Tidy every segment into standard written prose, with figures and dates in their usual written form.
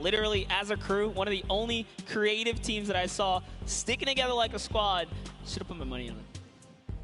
literally, as a crew, one of the only creative teams that I saw sticking together like a squad. Should have put my money on it.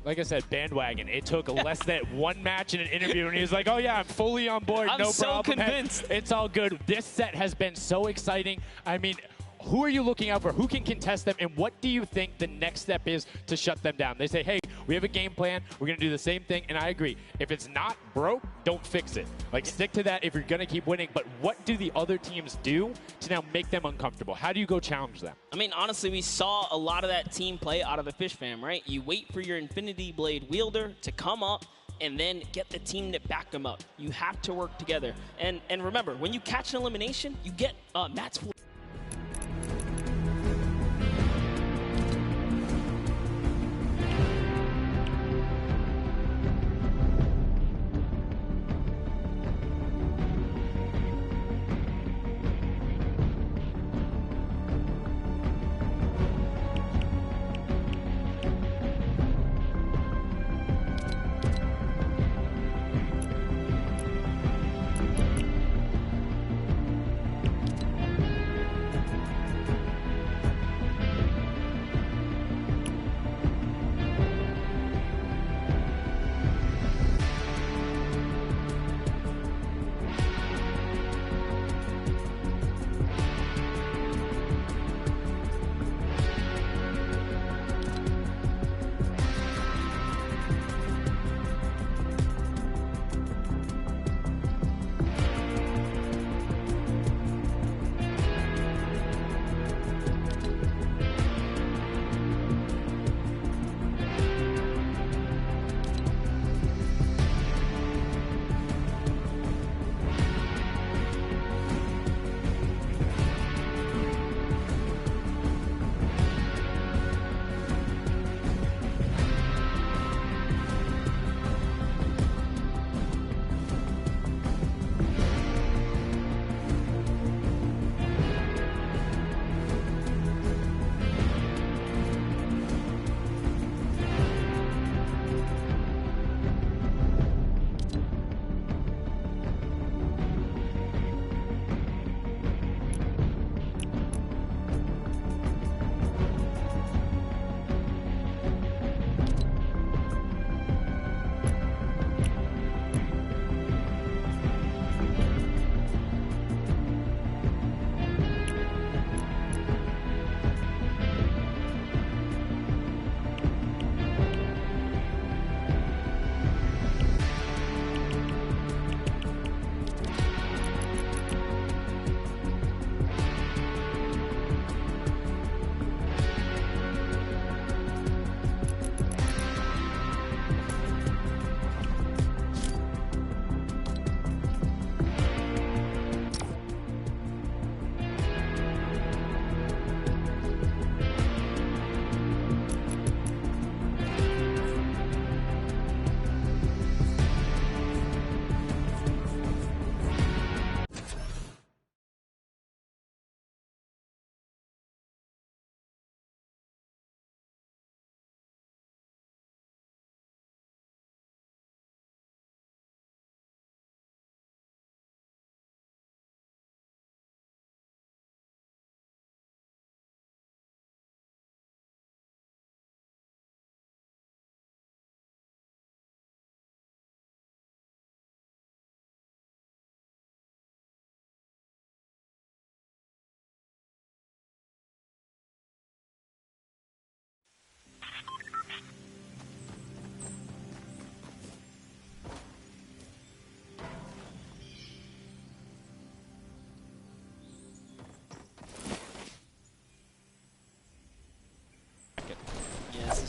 Like I said, bandwagon. It took less than one match in an interview, and he was like, oh, yeah, I'm fully on board. I'm no so problem. convinced. Hey, it's all good. This set has been so exciting. I mean, who are you looking out for? Who can contest them? And what do you think the next step is to shut them down? They say, hey, we have a game plan. We're going to do the same thing. And I agree. If it's not broke, don't fix it. Like, stick to that if you're going to keep winning. But what do the other teams do to now make them uncomfortable? How do you go challenge them? I mean, honestly, we saw a lot of that team play out of the Fish Fam, right? You wait for your Infinity Blade wielder to come up and then get the team to back them up. You have to work together. And remember, when you catch an elimination, you get Matt's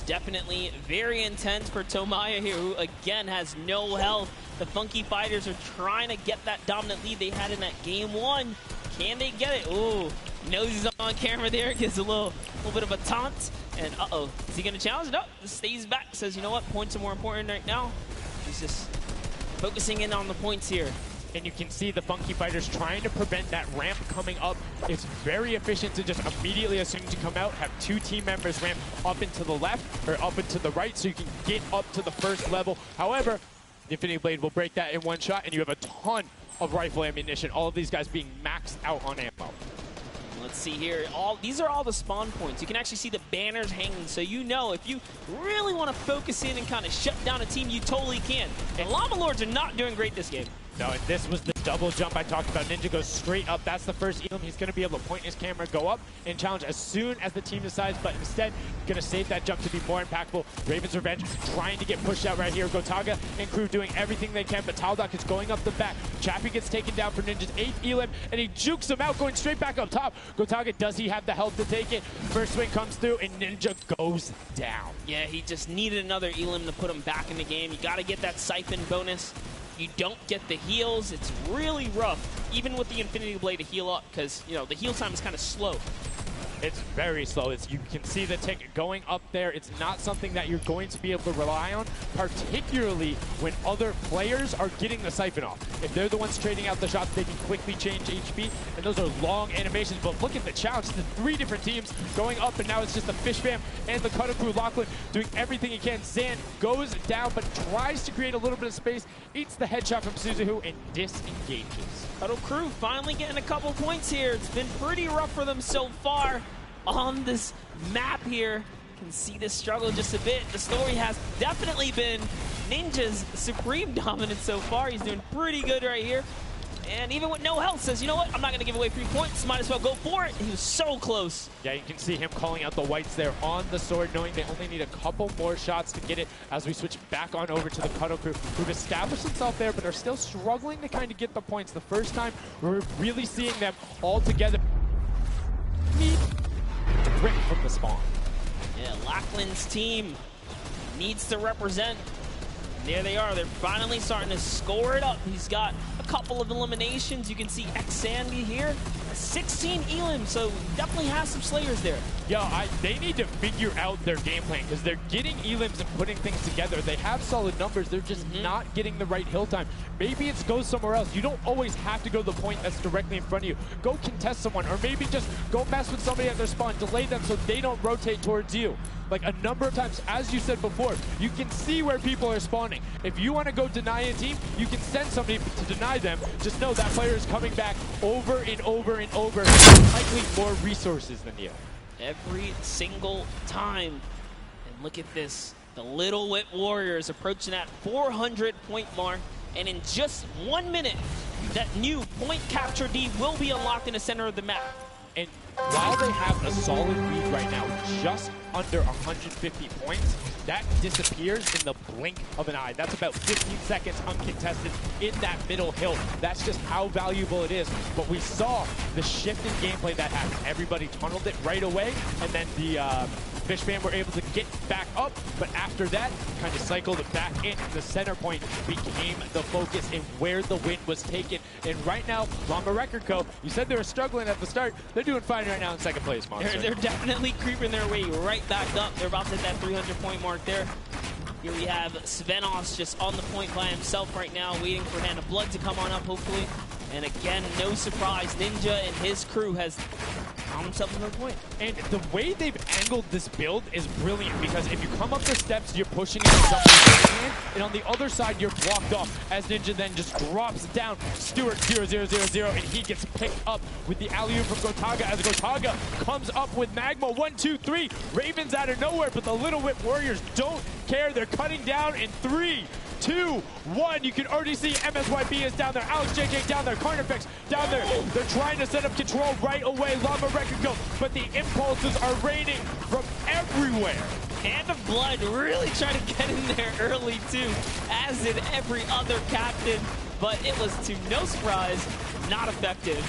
definitely very intense for Tomaya here, who again has no health. The Funky Fighters are trying to get that dominant lead they had in that game one. Can they get it? Ooh, knows he's on camera there, gives a little bit of a taunt. And uh-oh, is he gonna challenge? No, stays back, says, you know what, points are more important right now. He's just focusing in on the points here. And you can see the Funky Fighters trying to prevent that ramp coming up. It's very efficient to just immediately, as soon as you come out, have two team members ramp up into the left or up into the right so you can get up to the first level. However, The Infinity Blade will break that in one shot, and you have a ton of rifle ammunition. All of these guys being maxed out on ammo. Let's see here. These are all the spawn points. You can actually see the banners hanging, so you know if you really want to focus in and kind of shut down a team, you totally can. And Llama Lords are not doing great this game. No, and this was the double jump I talked about. Ninja goes straight up. That's the first Elam. He's going to be able to point his camera, go up, and challenge as soon as the team decides, but instead, going to save that jump to be more impactful. Raven's Revenge trying to get pushed out right here. Gotaga and crew doing everything they can, but Taldock is going up the back. Chappie gets taken down for Ninja's 8th Elam, and he jukes him out, going straight back up top. Gotaga, does he have the health to take it? First swing comes through, and Ninja goes down. Yeah, he just needed another Elam to put him back in the game. You got to get that siphon bonus. You don't get the heals. It's really rough, even with the Infinity Blade to heal up, because, you know, the heal time is kind of slow. It's very slow. You can see the tick going up there. It's not something that you're going to be able to rely on, particularly when other players are getting the siphon off. If they're the ones trading out the shots, they can quickly change HP, and those are long animations. But look at the challenge. The 3 different teams going up, and now it's just the Fish Fam and the Cutter Crew. Lachlan doing everything he can. Zan goes down, but tries to create a little bit of space, eats the headshot from Suzuhu, and disengages. Cutter Crew finally getting a couple points here. It's been pretty rough for them so far on this map here. Can see this struggle just a bit. The story has definitely been Ninja's supreme dominance so far. He's doing pretty good right here. And even with no health, says, you know what? I'm not going to give away 3 points. Might as well go for it. He was so close. Yeah, you can see him calling out the whites there on the sword, knowing they only need a couple more shots to get it as we switch back on over to the Cuddle Crew, who've established themselves there, but are still struggling to kind of get the points. The first time we're really seeing them all together. Rip from the spawn. Yeah, Lachlan's team needs to represent. There they are. They're finally starting to score it up. He's got a couple of eliminations. You can see X-Sandy here. 16 Elam, so definitely has some Slayers there. Yeah, they need to figure out their game plan because they're getting Elams and putting things together. They have solid numbers. They're just not getting the right hill time. Maybe it's go somewhere else. You don't always have to go to the point that's directly in front of you. Go contest someone, or maybe just go mess with somebody at their spawn. Delay them so they don't rotate towards you. Like a number of times, as you said before, you can see where people are spawning. If you want to go deny a team, you can send somebody to deny them. Just know that player is coming back over and over and over, likely more resources than you. Every single time. And look at this. The Little Whip Warriors approaching that 400-point mark. And in just 1 minute, that new point capture D will be unlocked in the center of the map. And while they have a solid lead right now, just under 150 points, that disappears in the blink of an eye. That's about 15 seconds uncontested in that middle hill. That's just how valuable it is. But we saw the shift in gameplay that happened. Everybody tunneled it right away, and then the Fish Fam were able to get back up, but after that, kind of cycled it back in. The center point became the focus and where the win was taken. And right now, Llama Record Co., you said they were struggling at the start. They're doing fine right now in second place, Monster. They're definitely creeping their way right back up. They're about to hit that 300-point mark there. Here we have Svenos just on the point by himself right now, waiting for Hand of Blood to come on up, hopefully. And again, no surprise, Ninja and his crew has found himself another point. And the way they've angled this build is brilliant, because if you come up the steps, you're pushing into somebody's hand, and on the other side, you're blocked off, as Ninja then just drops down. Stewart 0-0-0-0, and he gets picked up with the alley-oop from Gotaga, as Gotaga comes up with Magma. 1, 2, 3. Ravens out of nowhere, but the Little Whip Warriors don't care. They're cutting down in 3, 2, 1. You can already see MSYB is down there. Alex JJ down there. Carnifex down there. They're trying to set up control right away. Llama Record Co., but the impulses are raining from everywhere. Hand of Blood really trying to get in there early too, as did every other captain, but it was, to no surprise, not effective.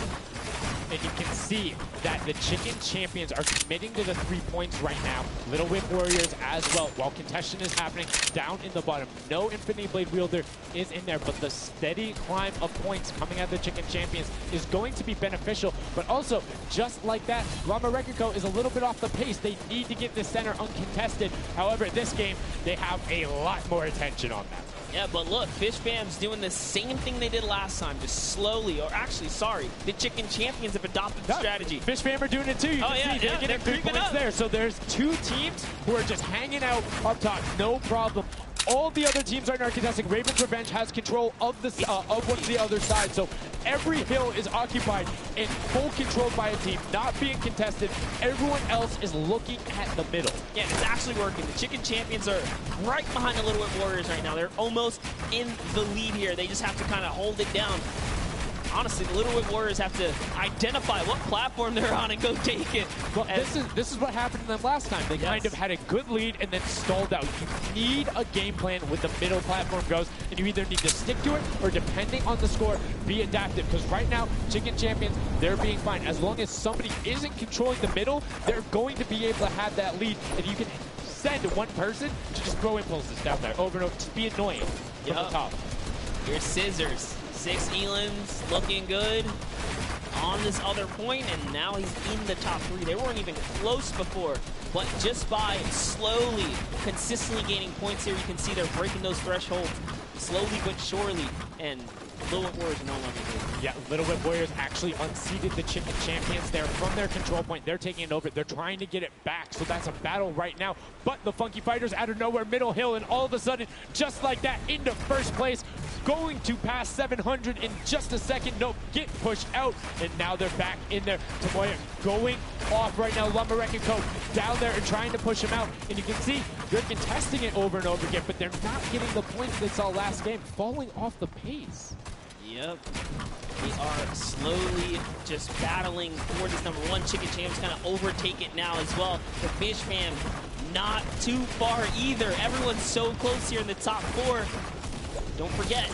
And you can see that the Chicken Champions are committing to the 3 points right now. Little Whip Warriors as well, while contention is happening down in the bottom. No Infinity Blade Wielder is in there, but the steady climb of points coming out of the Chicken Champions is going to be beneficial. But also, just like that, Llama Record Co. is a little bit off the pace. They need to get the center uncontested. However, this game, they have a lot more attention on them. Yeah, but look, Fish Fam's doing the same thing they did last time, just slowly, or actually, sorry, the Chicken Champions have adopted the strategy. Fish Fam are doing it too. You can see they're getting 3 points there. So there's 2 teams who are just hanging out up top, no problem. all the other teams right now are contesting. Raven's Revenge has control of the of one of the other side, so every hill is occupied and full controlled by a team, not being contested. Everyone else is looking at the middle. Yeah, it's actually working. The Chicken Champions are right behind the Little Whip Warriors right now. They're almost in the lead here. They just have to kind of hold it down. Honestly, the Little Whip Warriors have to identify what platform they're on and go take it. Well, this is what happened to them last time. They kind of had a good lead and then stalled out. You need a game plan when the middle platform goes, and you either need to stick to it or, depending on the score, be adaptive. Because right now, Chicken Champions, they're being fine. As long as somebody isn't controlling the middle, they're going to be able to have that lead, and you can send one person to just throw impulses down there over and over. Just be annoying from the top. Here's Scissors. 6 Elans looking good on this other point, and now he's in the top 3. They weren't even close before, but just by slowly, consistently gaining points here, you can see they're breaking those thresholds slowly but surely, and Little Whip Warriors are no longer good. Yeah, Little Whip Warriors actually unseated the Chicken Champions there from their control point. They're taking it over. They're trying to get it back, so that's a battle right now. But the Funky Fighters out of nowhere, middle hill, and all of a sudden, just like that, into first place, going to pass 700 in just a second. Nope, get pushed out, and now they're back in there. Tomoya going off right now. Lumberwreck and Co. down there and trying to push him out, and you can see they're contesting it over and over again, but they're not getting the points they saw last game, falling off the pace. Yep. We are slowly just battling for this number 1. Chicken Champs kind of overtake it now as well. The Fish Fam not too far either. Everyone's so close here in the top 4. Don't forget,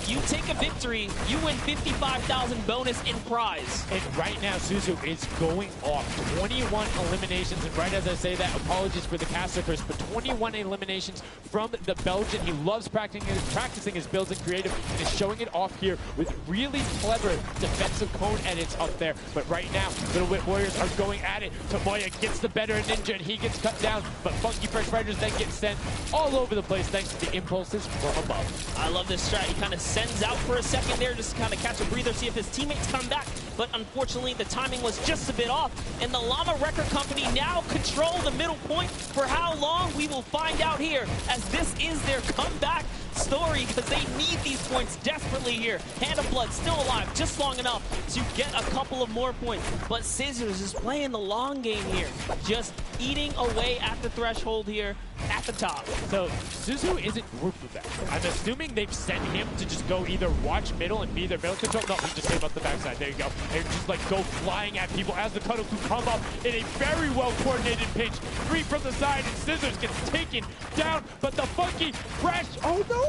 you take a victory, you win 55,000 bonus in prize. And right now, Suzu is going off. 21 eliminations, and right as I say that, apologies for the caster first, but 21 eliminations from the Belgian. He loves practicing his builds and creative, and is showing it off here with really clever defensive cone edits up there. But right now, Little Whip Warriors are going at it. Tomoya gets the better of Ninja, and he gets cut down, but Funky Fresh Fighters then get sent all over the place thanks to the impulses from above. I love this strat. He kind of sends out for a second there, just kind of catch a breather, see if his teammates come back. But unfortunately, the timing was just a bit off. And the Llama Record Company now control the middle point. For how long, we will find out here, as this is their comeback story, because they need these points desperately here. Hand of Blood still alive, just long enough to get a couple of more points. But Scissors is playing the long game here, just eating away at the threshold here at the top. So Suzu isn't grouped with that. I'm assuming they've sent him to just go either watch middle and be their middle control. No, he just came up the backside. There you go. And just like go flying at people as the Cuddleku come up in a very well coordinated pinch. 3 from the side, and Scissors gets taken down. But the Funky Fresh, oh no!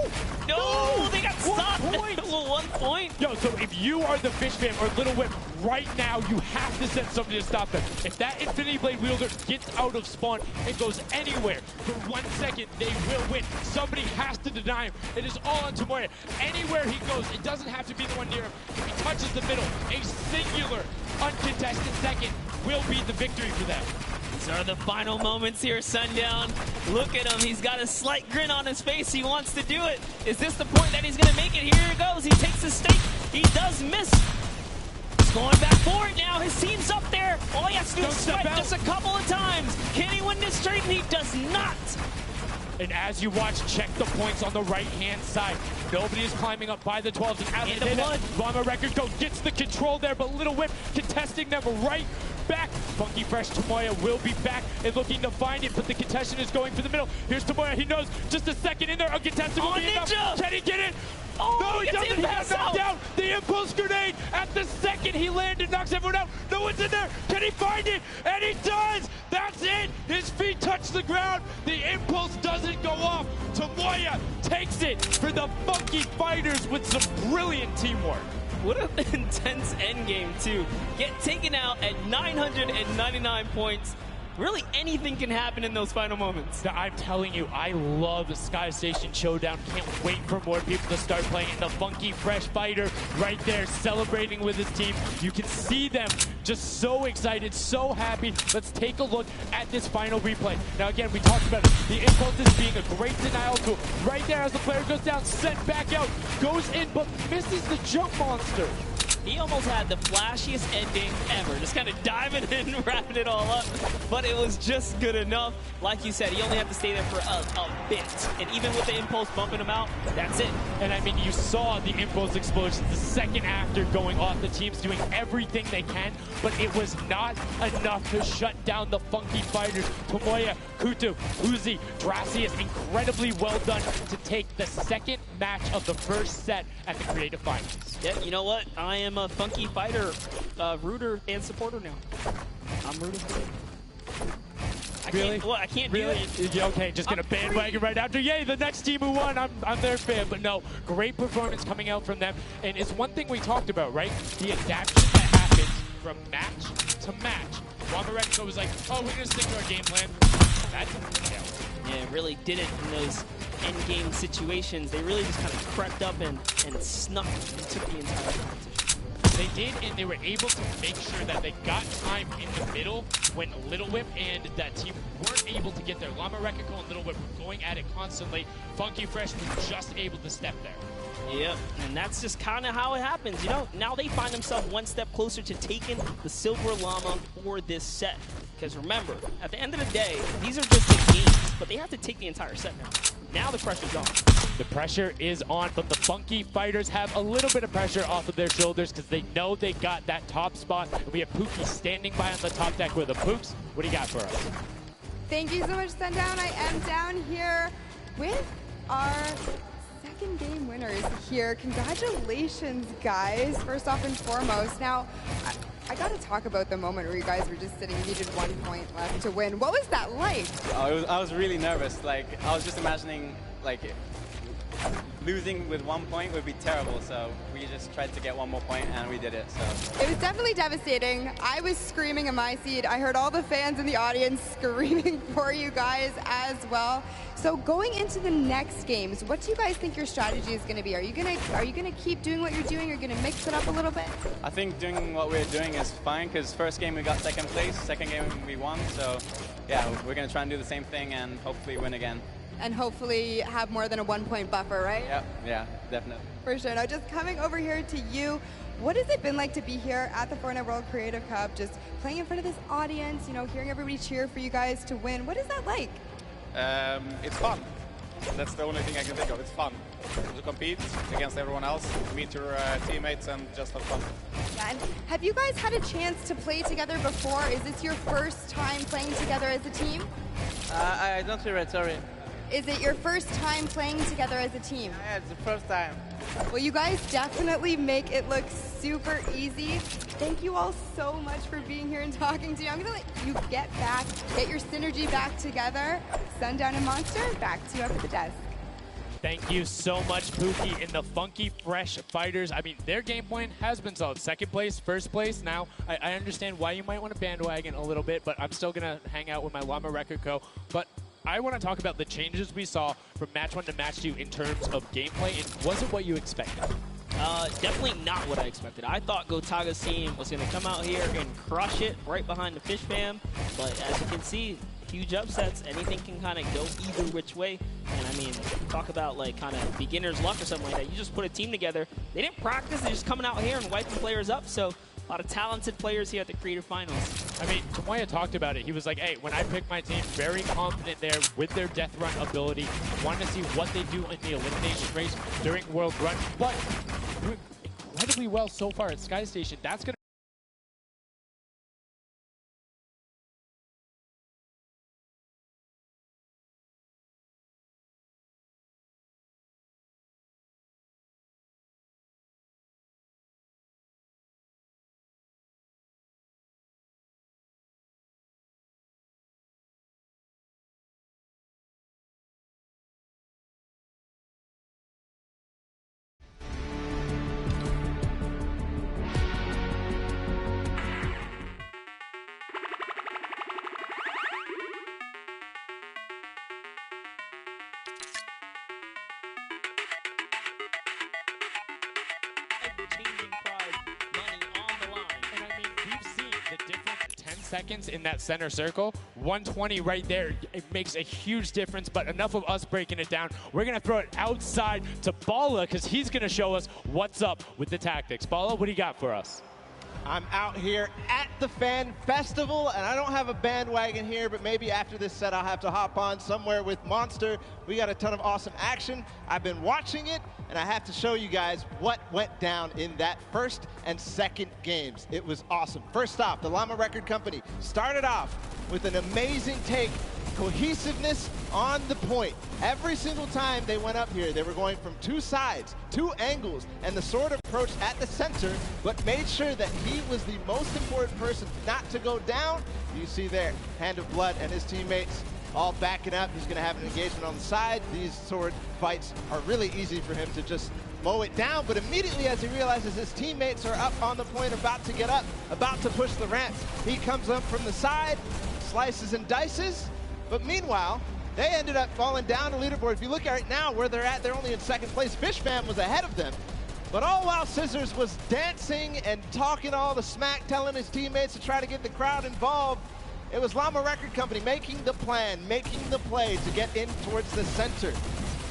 No, they got stopped. 1 point. 1 point. Yo, so if you are the Fish Fam or Little Whip right now, you have to send somebody to stop them. If that Infinity Blade wielder gets out of spawn and goes anywhere for 1 second, they will win. Somebody has to deny him. It is all on Tomoya. Anywhere he goes, it doesn't have to be the one near him. If he touches the middle, a singular uncontested second will be the victory for them. These are the final moments here, Sundown. Look at him. He's got a slight grin on his face. He wants to do it. Is this the point that he's going to make it? Here he goes. He takes the stake. He does miss. He's going back for it now. His team's up there. All he has to do is swipe just a couple of times. Can he win this trade? And he does not. And as you watch, check the points on the right-hand side. Nobody is climbing up by the 12s. And as they say that, Llama Record Co. gets the control there, but Little Whip contesting them right back. Funky Fresh Tomoya will be back and looking to find it, but the contestant is going for the middle. Here's Tomoya. He knows just a second in there. Uncontested will be enough. Can he get it? Oh, no, he doesn't. He got knocked down. The impulse grenade at the second he landed knocks everyone out. No one's in there. Can he find it? And he does. That's it. His feet touch the ground. The impulse doesn't go off. Tomoya takes it for the Funky Fighters with some brilliant teamwork. What an intense endgame, too. Get taken out at 999 points. Really, anything can happen in those final moments. I'm telling you, I love Sky Station Showdown. Can't wait for more people to start playing. The Funky Fresh Fighter right there celebrating with his team. You can see them just so excited, so happy. Let's take a look at this final replay. Now, again, we talked about it. The impulses being a great denial tool. Right there as the player goes down, sent back out, goes in, but misses the jump monster. He almost had the flashiest ending ever, just kind of diving in and wrapping it all up, but it was just good enough. Like you said, he only had to stay there for a bit, and even with the impulse bumping him out, that's it. And I mean, you saw the impulse explosions the second after going off. The team's doing everything they can, but it was not enough to shut down the Funky Fighters. Tomoya, Kutu, Uzi, Dracius, incredibly well done to take the second match of the first set at the Creative Finals. Yeah, you know what? I am a Funky Fighter rooter and supporter now. I'm rooting for it. Really? I can't really? do it. Okay, just gonna bandwagon right after. Yay, the next team who won, I'm their fan. But no, great performance coming out from them. And it's one thing we talked about, right? The adaptation that happens from match to match. Recuperei was like, oh, we're gonna stick to our game plan. That didn't work out. Yeah, it really didn't in those end-game situations. They really just kind of crept up and snuck and took the entire competition. They did, and they were able to make sure that they got time in the middle when Little Whip and that team weren't able to get there. Llama Rekiko and Little Whip were going at it constantly. Funky Fresh was just able to step there. Yep, and that's just kind of how it happens. You know, now they find themselves one step closer to taking the Silver Llama for this set. Because remember, at the end of the day, these are just the games, but they have to take the entire set now. Now the pressure's on. The pressure is on, but the Funky Fighters have a little bit of pressure off of their shoulders because they know they got that top spot. And we have Pookie standing by on the top deck with the Pooks. What do you got for us? Thank you so much, Sundown. I am down here with our second game winners here. Congratulations, guys, first off and foremost. Now, I got to talk about the moment where you guys were just sitting, you needed 1 point left to win. What was that like? I was really nervous. Like, I was just imagining, like, losing with 1 point would be terrible. So we just tried to get 1 more point, and we did it. So it was definitely devastating. I was screaming in my seat. I heard all the fans in the audience screaming for you guys as well. So going into the next games, what do you guys think your strategy is going to be? Are you gonna keep doing what you're doing? You're gonna mix it up a little bit? I think doing what we're doing is fine because first game we got second place, second game we won. So yeah, we're gonna try and do the same thing and hopefully win again. And hopefully have more than a 1 point buffer, right? Yeah, definitely. For sure. Now just coming over here to you, what has it been like to be here at the Fortnite World Creative Cup, just playing in front of this audience, you know, hearing everybody cheer for you guys to win? What is that like? It's fun. That's the only thing I can think of. It's fun to compete against everyone else, meet your teammates, and just have fun. Yeah, and have you guys had a chance to play together before? Is this your first time playing together as a team? I don't hear it, sorry. Is it your first time playing together as a team? Yeah, it's the first time. Well, you guys definitely make it look super easy. Thank you all so much for being here and talking to me. I'm going to let you get back, get your synergy back together. Sundown and Monster, back to you up at the desk. Thank you so much, Pookie. And the Funky Fresh Fighters, I mean, their game plan has been solid. Second place, first place. Now, I understand why you might want to bandwagon a little bit, but I'm still going to hang out with my Llama Rekiko. But I want to talk about the changes we saw from match 1 to match 2 in terms of gameplay. And was it what you expected? Definitely not what I expected. I thought Gotaga's team was going to come out here and crush it right behind the Fish Fam. But as you can see, huge upsets. Anything can kind of go either which way. And I mean, talk about like kind of beginner's luck or something like that. You just put a team together. They didn't practice. They're just coming out here and wiping players up. So a lot of talented players here at the Creative Finals. I mean, Tomoya talked about it. He was like, hey, when I picked my team, very confident there with their death run ability. Wanted to see what they do in the elimination race during World Run. But doing incredibly well so far at Sky Station. That's going to seconds in that center circle. 120 right there. It makes a huge difference, but enough of us breaking it down. We're going to throw it outside to Bala because he's going to show us what's up with the tactics. Bala, what do you got for us? I'm out here at the Fan Festival, and I don't have a bandwagon here, but maybe after this set I'll have to hop on somewhere with Monster. We got a ton of awesome action. I've been watching it, and I have to show you guys what went down in that first and second games. It was awesome. First off, the Llama Record Company started off with an amazing take, cohesiveness on the point. Every single time they went up here, they were going from two sides, two angles, and the sword approach at the center, but made sure that he was the most important person not to go down. You see there, Hand of Blood and his teammates all backing up. He's going to have an engagement on the side. These sword fights are really easy for him to just mow it down, but immediately as he realizes his teammates are up on the point, about to get up, about to push the ramps, he comes up from the side, slices and dices, but meanwhile, they ended up falling down the leaderboard. If you look at it now where they're at, they're only in second place. Fishman was ahead of them. But all while Scissors was dancing and talking all the smack, telling his teammates to try to get the crowd involved, it was Llama Record Company making the plan, making the play to get in towards the center.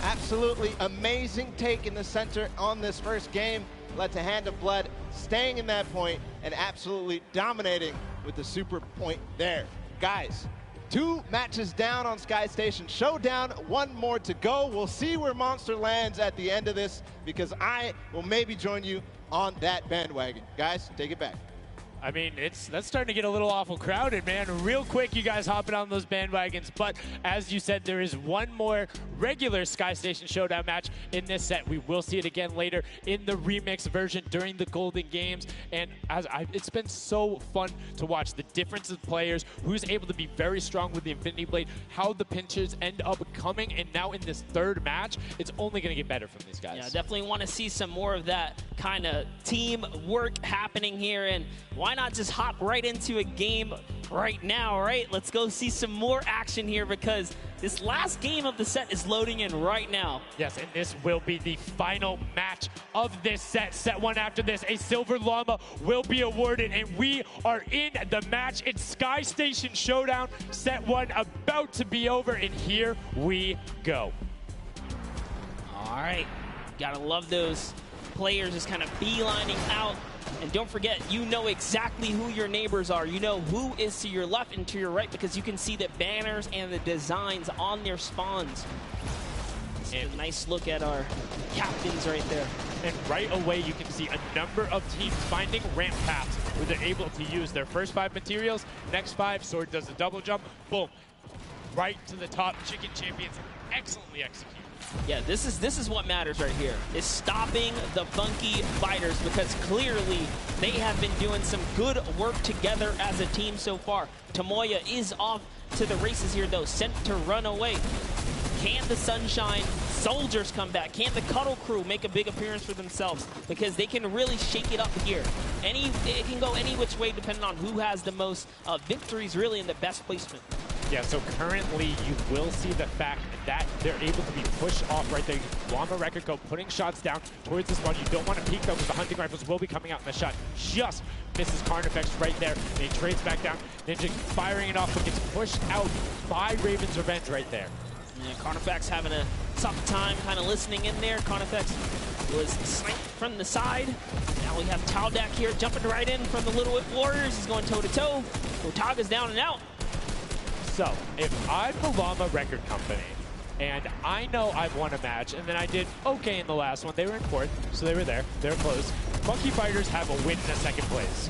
Absolutely amazing take in the center on this first game. Led to Hand of Blood staying in that point and absolutely dominating with the super point there. Guys, 2 matches down on Sky Station Showdown, 1 more to go. We'll see where Monster lands at the end of this, because I will maybe join you on that bandwagon. Guys, take it back. I mean, that's starting to get a little awful crowded, man. Real quick, you guys hopping on those bandwagons. But as you said, there is 1 more regular Sky Station Showdown match in this set. We will see it again later in the remix version during the Golden Games. And it's been so fun to watch the difference of players, who's able to be very strong with the Infinity Blade, how the pinches end up coming. And now in this 3rd match, it's only going to get better from these guys. Yeah, definitely want to see some more of that kind of team work happening here. And why not just hop right into a game right now, right? Let's go see some more action here, because this last game of the set is loading in right now. Yes, and this will be the final match of this set. Set 1 after this, a Silver Llama will be awarded, and we are in the match. It's Sky Station Showdown. Set 1 about to be over, and here we go. All right, gotta love those players just kind of beelining out. And don't forget, you know exactly who your neighbors are. You know who is to your left and to your right, because you can see the banners and the designs on their spawns. And a nice look at our captains right there. And right away, you can see a number of teams finding ramp paths where they're able to use their first 5 materials. Next 5, Sword does a double jump. Boom. Right to the top. Chicken Champions excellently executed. Yeah, this is what matters right here, is stopping the Funky Fighters, because clearly they have been doing some good work together as a team so far. Tomoya is off to the races here, though, sent to run away. Can the Sunshine Soldiers come back? Can the Cuddle Crew make a big appearance for themselves? Because they can really shake it up here. It can go any which way depending on who has the most victories, really, in the best placement. Yeah, so currently you will see the fact that they're able to be pushed off right there. Llama Record go putting shots down towards the spawn. You don't want to peek, though, because the hunting rifles will be coming out in the shot. Just misses Carnifex right there, and he trades back down. Ninja firing it off, but gets pushed out by Raven's Revenge right there. Yeah, Carnifex having a tough time kind of listening in there. Carnifex was sniped from the side. Now we have Taldak here jumping right in from the Little Whip Warriors. He's going toe-to-toe. Otaga's down and out. So, if I'm the Llama Record Company, and I know I've won a match, and then I did okay in the last one. They were in 4th, so they were there. They were close. Funky Fighters have a win in a 2nd place.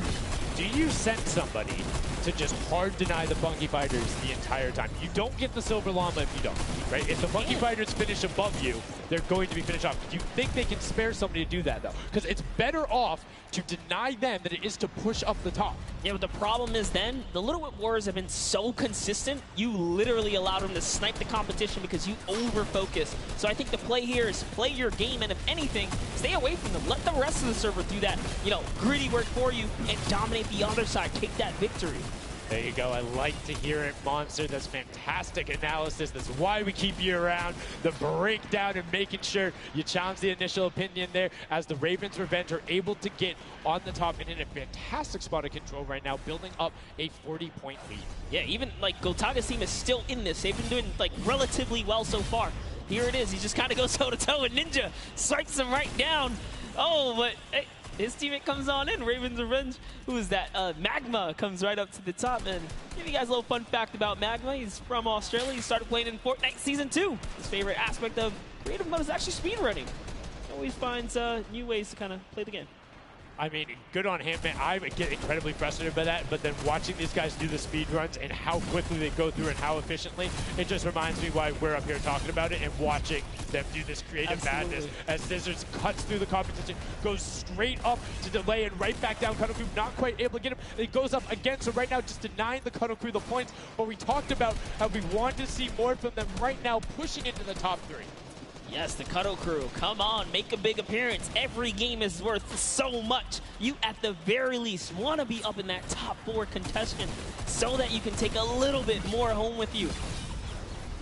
Do you send somebody to just hard deny the Funky Fighters the entire time? You don't get the Silver Llama if you don't, right? If the Funky Fighters finish above you, they're going to be finished off. Do you think they can spare somebody to do that, though? Because it's better off to deny them than it is to push up the top. Yeah, but the problem is then, the Little Whip Warriors have been so consistent, you literally allowed them to snipe the competition because you over-focus. So I think the play here is play your game, and if anything, stay away from them. Let the rest of the server do that, gritty work for you and dominate the other side. Take that victory. There you go. I like to hear it, Monster. That's fantastic analysis. That's why we keep you around. The breakdown and making sure you challenge the initial opinion there as the Ravens Revenge are able to get on the top and in a fantastic spot of control right now, building up a 40-point lead. Yeah, even like Gotaga's team is still in this. They've been doing like relatively well so far. Here it is. He just kind of goes toe-to-toe and Ninja strikes him right down. Oh, but hey, his teammate comes on in. Ravens Revenge. Who is that? Magma comes right up to the top. And give you guys a little fun fact about Magma. He's from Australia. He started playing in Fortnite Season 2. His favorite aspect of creative mode is actually speedrunning. Always finds new ways to kind of play the game. I mean, good on him, man. I get incredibly frustrated by that, but then watching these guys do the speed runs and how quickly they go through and how efficiently, it just reminds me why we're up here talking about it and watching them do this creative madness as Scissors cuts through the competition, goes straight up to delay and right back down Cuddle Crew, not quite able to get him. It goes up again, so right now just denying the Cuddle Crew the points, but we talked about how we wanted to see more from them right now, pushing into the top 3. Yes, the Cuddle Crew, come on, make a big appearance. Every game is worth so much. You, at the very least, want to be up in that top 4 contestant so that you can take a little bit more home with you.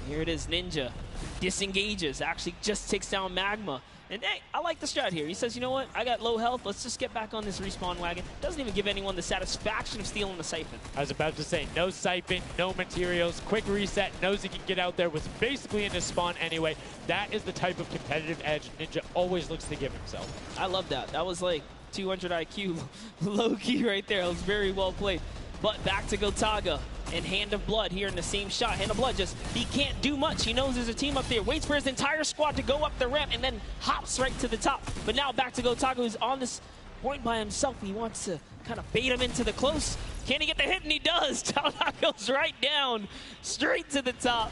Here it is, Ninja. Disengages, actually just takes down Magma. And hey, I like the strat here. He says, you know what, I got low health, let's just get back on this respawn wagon. Doesn't even give anyone the satisfaction of stealing the siphon. I was about to say, no siphon, no materials, quick reset, knows he can get out there, was basically in his spawn anyway. That is the type of competitive edge Ninja always looks to give himself. I love that. That was like 200 IQ low-key right there. It was very well played. But back to Gotaga and Hand of Blood here in the same shot. Hand of Blood just, he can't do much. He knows there's a team up there. Waits for his entire squad to go up the ramp and then hops right to the top. But now back to Gotaga, who's on this point by himself. He wants to kind of bait him into the close. Can he get the hit? And he does. Talnot goes right down, straight to the top.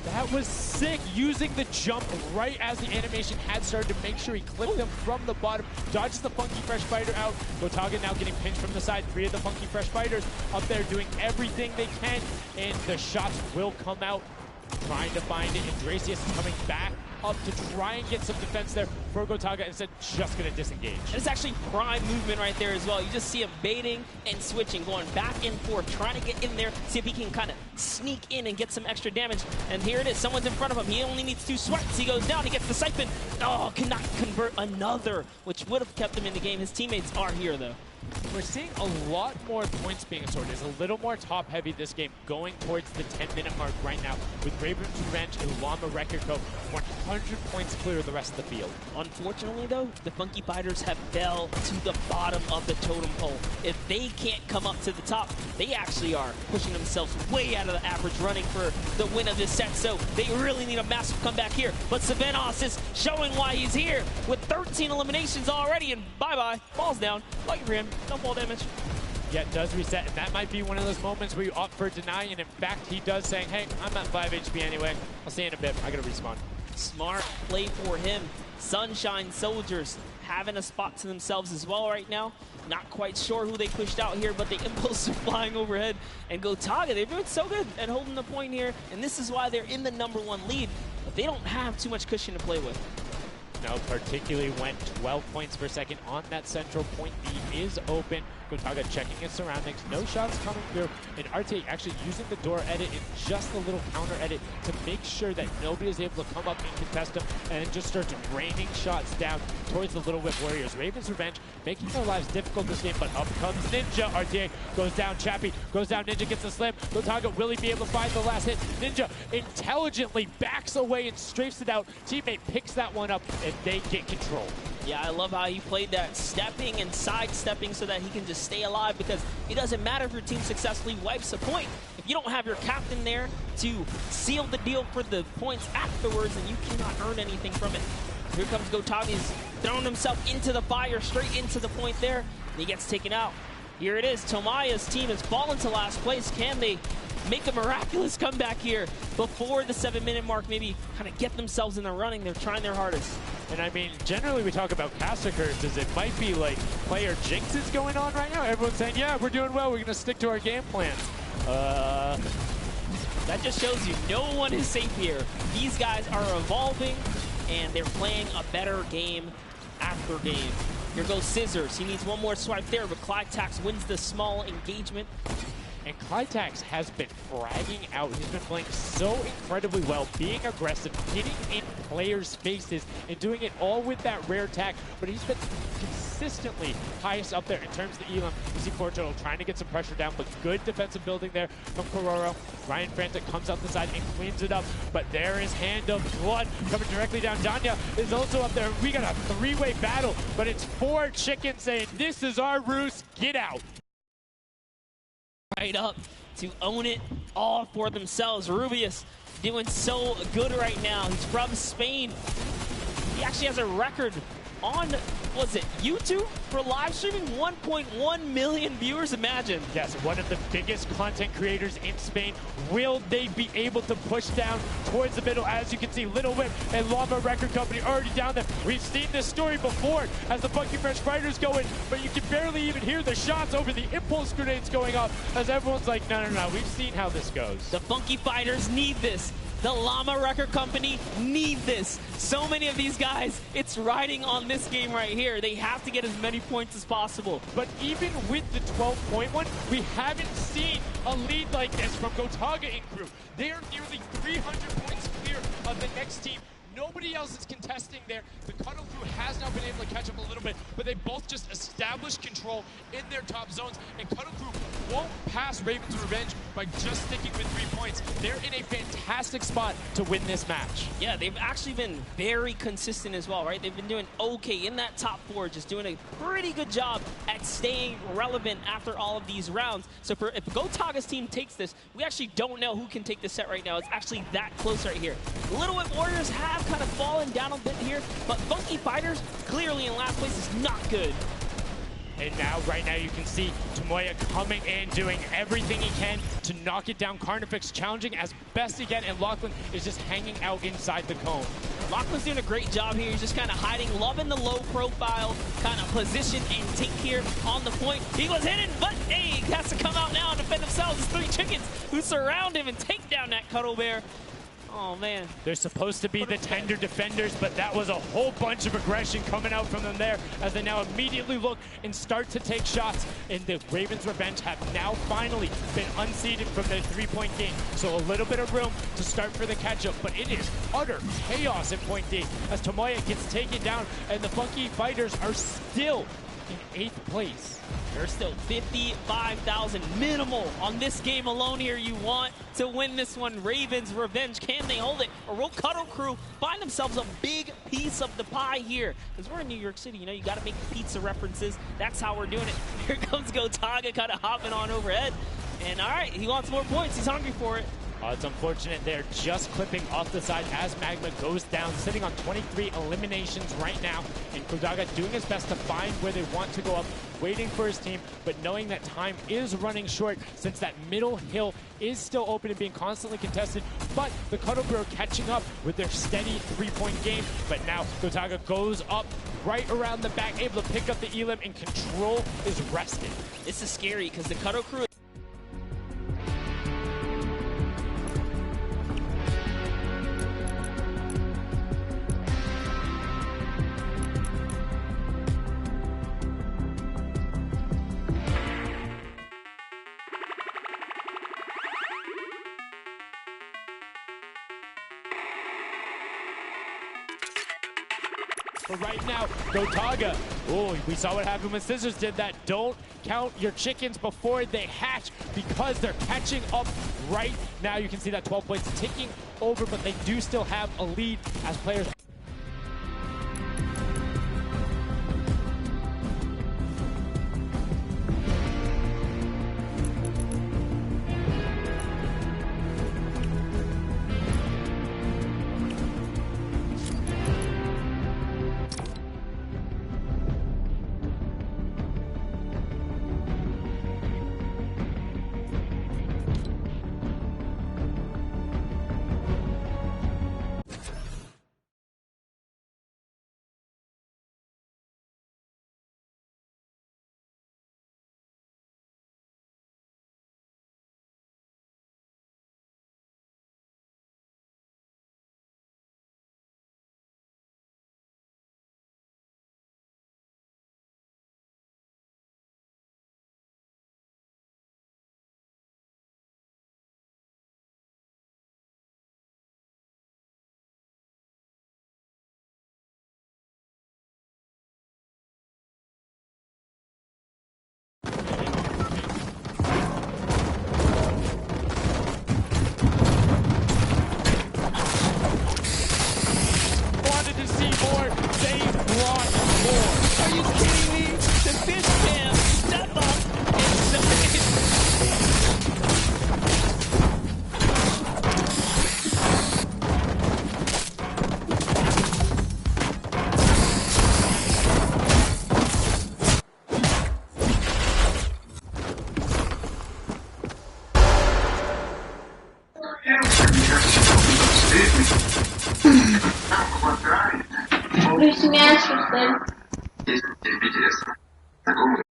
That was sick, using the jump right as the animation had started to make sure he clipped them from the bottom, dodges the Funky Fresh Fighter out. Gotaga now getting pinched from the side. 3 of the Funky Fresh Fighters up there doing everything they can, and the shots will come out. Trying to find it, and Dracius is coming back up to try and get some defense there for Gotaga, instead just going to disengage. And it's actually prime movement right there as well. You just see him baiting and switching, going back and forth, trying to get in there, see if he can kind of sneak in and get some extra damage. And here it is, someone's in front of him. He only needs 2 swipes. He goes down, he gets the siphon. Oh, cannot convert another, which would have kept him in the game. His teammates are here though. We're seeing a lot more points being sorted. There's a little more top-heavy this game, going towards the 10-minute mark right now, with Ravens Revenge and Llama Record Co. 100 points clear of the rest of the field. Unfortunately, though, the Funky Fighters have fell to the bottom of the totem pole. If they can't come up to the top, they actually are pushing themselves way out of the average, running for the win of this set. So they really need a massive comeback here. But Savenos is showing why he's here with 13 eliminations already, and bye-bye, falls down. Lucky for him. No fall damage. Yeah, it does reset, and that might be one of those moments where you opt for denying, and in fact, he does saying, hey, I'm at 5 HP anyway. I'll see you in a bit. I gotta respawn. Smart play for him. Sunshine Soldiers having a spot to themselves as well right now. Not quite sure who they pushed out here, but the impulse are flying overhead. And Gotaga, they've been so good at holding the point here, and this is why they're in the #1 lead, but they don't have too much cushion to play with. No, particularly when 12 points per second on that central point. B is open. Gotaga checking his surroundings. No shots coming through. And RTA actually using the door edit and just a little counter edit to make sure that nobody is able to come up and contest him, and it just starts raining shots down towards the Little Whip Warriors. Ravens Revenge making their lives difficult this game, but up comes Ninja. RTA goes down. Chappie goes down. Ninja gets a slam. Gotaga, will he be able to find the last hit? Ninja intelligently backs away and strafes it out. Teammate picks that one up, and they get control. Yeah, I love how he played that, stepping and sidestepping so that he can just stay alive, because it doesn't matter if your team successfully wipes a point. If you don't have your captain there to seal the deal for the points afterwards, then you cannot earn anything from it. Here comes Gotaga. He's thrown himself into the fire, straight into the point there, and he gets taken out. Here it is. Tomaya's team has fallen to last place. Can they make a miraculous comeback here before the 7-minute mark? Maybe kind of get themselves in the running. They're trying their hardest. And I mean, generally we talk about caster curses. It might be like player jinxes going on right now. Everyone's saying, yeah, we're doing well. We're going to stick to our game plans. That just shows you no one is safe here. These guys are evolving, and they're playing a better game after game. Here goes Scissors. He needs one more swipe there, but Clyde Tax wins the small engagement. And Clitax has been fragging out. He's been playing so incredibly well, being aggressive, getting in players' faces, and doing it all with that rare attack. But he's been consistently highest up there in terms of the elim. You see Porto trying to get some pressure down, but good defensive building there from Kororo. Ryan Frantic comes out the side and cleans it up, but there is Hand of Blood coming directly down. Danya is also up there. We got a three-way battle, but it's 4 chickens saying, this is our roost, get out. Right up to own it all for themselves. Rubius doing so good right now. He's from Spain. He actually has a record on, was it YouTube for live streaming? 1.1 million viewers, imagine. Yes, one of the biggest content creators in Spain. Will they be able to push down towards the middle? As you can see, Little Whip and Llama Record Company already down there. We've seen this story before as the Funky Fresh Fighters go in, but you can barely even hear the shots over the impulse grenades going off as everyone's like, no, we've seen how this goes. The Funky Fighters need this. The Llama Record Company need this. So many of these guys, it's riding on this game right here. They have to get as many points as possible. But even with the 12-point one, we haven't seen a lead like this from Gotaga and crew. They are nearly 300 points clear of the next team. Nobody else is contesting there. The Cuddle Crew has now been able to catch up a little bit, but they both just established control in their top zones, and Cuddle Crew won't pass Raven's Revenge by just sticking with 3 points. They're in a fantastic spot to win this match. Yeah, they've actually been very consistent as well, right? They've been doing okay in that top 4, just doing a pretty good job at staying relevant after all of these rounds. So if Gotaga's team takes this, we actually don't know who can take the set right now. It's actually that close right here. Little Whip Warriors have kind of fallen down a bit here, but Funky Fighters clearly in last place is not good. And now, right now, you can see Tomoya coming in, doing everything he can to knock it down. Carnifex challenging as best he can, and Lachlan is just hanging out inside the cone. Lachlan's doing a great job here. He's just kind of hiding, loving the low profile kind of position and take here on the point. He was hidden, but hey, he has to come out now and defend themselves. It's 3 chickens who surround him and take down that Cuddle Bear. Oh, man. They're supposed to be the tender defenders, but that was a whole bunch of aggression coming out from them there as they now immediately look and start to take shots. And the Ravens Revenge have now finally been unseated from their 3-point game. So a little bit of room to start for the catch-up, but it is utter chaos in Point D as Tomoya gets taken down, and the Funky Fighters are still in 8th place. There's still 55,000 minimal on this game alone here. You want to win this one. Ravens Revenge, can they hold it? Or will Cuddle Crew find themselves a big piece of the pie here? Because we're in New York City, you know, you got to make pizza references. That's how we're doing it. Here comes Gotaga kind of hopping on overhead. And all right, he wants more points. He's hungry for it. It's unfortunate they're just clipping off the side as Magma goes down, sitting on 23 eliminations right now. And Kodaga doing his best to find where they want to go up, waiting for his team, but knowing that time is running short since that middle hill is still open and being constantly contested. But the Cuddle Crew are catching up with their steady 3-point game. But now Kodaga goes up right around the back, able to pick up the elim, and control is rested. This is scary because the Cuddle Crew But right now, Gotaga, oh, we saw what happened when Scissors did that. Don't count your chickens before they hatch because they're catching up right now. You can see that 12 points ticking over, but they do still have a lead as players Luis, si me das usted. Es el BTS.